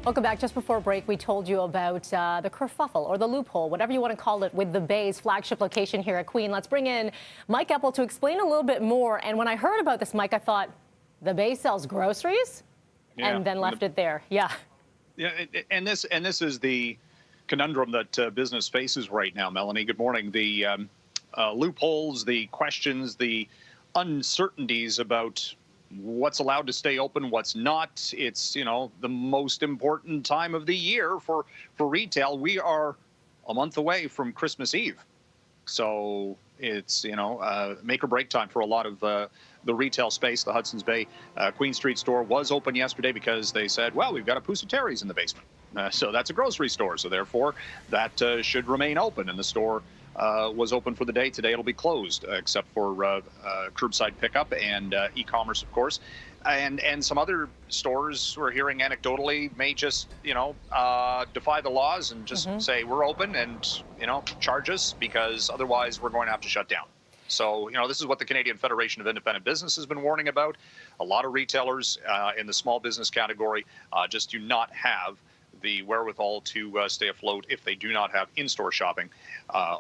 Welcome back. Just before break, we told you about the kerfuffle or the loophole, whatever you want to call it, with the Bay's flagship location here at Queen. Let's bring in Mike Eppel to explain a little bit more. And when I heard about this, Mike, I thought, the Bay sells groceries? Yeah. And then left it there. Yeah. Yeah, and this is the conundrum that business faces right now, Melanie. Good morning. The loopholes, the questions, the uncertainties about what's allowed to stay open, what's not. It's, the most important time of the year for retail. We are a month away from Christmas Eve. So it's, make or break time for a lot of the retail space. The Hudson's Bay Queen Street store was open yesterday because they said, well, we've got a Pusatteri's in the basement. So that's a grocery store. So therefore, that should remain open. And the store was open for the day. Today it'll be closed, except for curbside pickup and e-commerce, of course. And some other stores, we're hearing anecdotally, may just, defy the laws and just say we're open and, charge us, because otherwise we're going to have to shut down. So, this is what the Canadian Federation of Independent Business has been warning about. A lot of retailers in the small business category just do not have the wherewithal to stay afloat if they do not have in-store shopping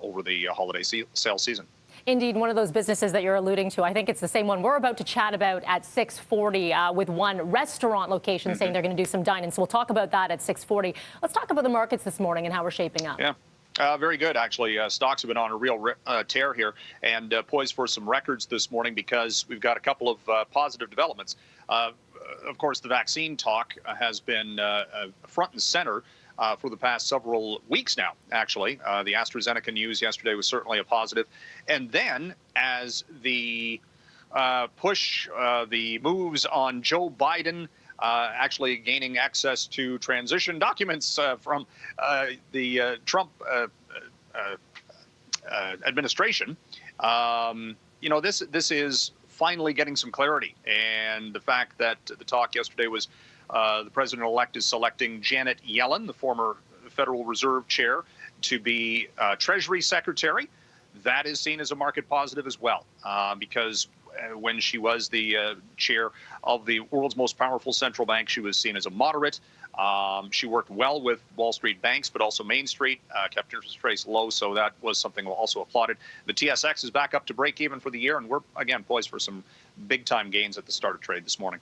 over the holiday sale season. Indeed, one of those businesses that you're alluding to, I think it's the same one we're about to chat about at 6:40 with one restaurant location saying they're going to do some dining. So we'll talk about that at 6:40. Let's talk about the markets this morning and how we're shaping up. Yeah. Very good, actually. Stocks have been on a real tear here and poised for some records this morning because we've got a couple of positive developments. Of course, the vaccine talk has been front and center for the past several weeks now, actually. The AstraZeneca news yesterday was certainly a positive. And then as the the moves on Joe Biden actually gaining access to transition documents from the Trump administration, this is finally getting some clarity. And the fact that the talk yesterday was the president-elect is selecting Janet Yellen, the former Federal Reserve chair, to be Treasury Secretary, that is seen as a market positive as well, because when she was the chair of the world's most powerful central bank, she was seen as a moderate. She worked well with Wall Street banks, but also Main Street, kept interest rates low, so that was something also applauded. The TSX is back up to break even for the year, and we're, again, poised for some big-time gains at the start of trade this morning.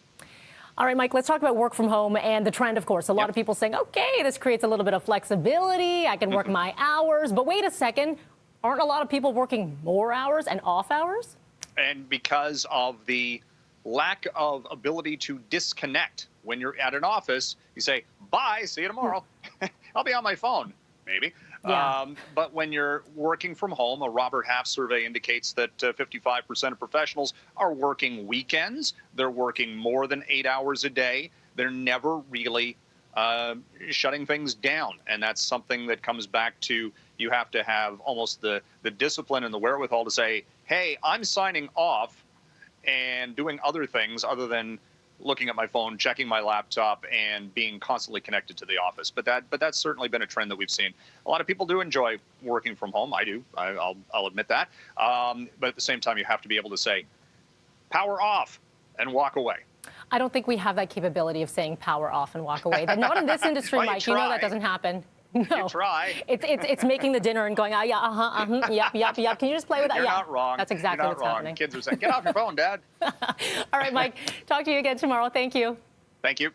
All right, Mike, let's talk about work from home and the trend, of course. A lot of people saying, okay, this creates a little bit of flexibility. I can work my hours. But wait a second, aren't a lot of people working more hours and off hours? And because of the lack of ability to disconnect. When you're at an office, you say, bye, see you tomorrow. I'll be on my phone, maybe. Yeah. But when you're working from home, a Robert Half survey indicates that 55% of professionals are working weekends. They're working more than 8 hours a day. They're never really shutting things down. And that's something that comes back to you have to have almost the discipline and the wherewithal to say, hey, I'm signing off and doing other things other than looking at my phone, checking my laptop, and being constantly connected to the office. But that's certainly been a trend that we've seen. A lot of people do enjoy working from home. I do. I'll admit that. But at the same time, you have to be able to say, power off, and walk away. I don't think we have that capability of saying power off and walk away. Not in this industry, well, Mike. You know that doesn't happen. No. You try. It's making the dinner and going, yeah, yep. Can you just play with that? You're yeah. not wrong. That's exactly what's happening. Kids are saying, get off your phone, Dad. All right, Mike. Talk to you again tomorrow. Thank you. Thank you.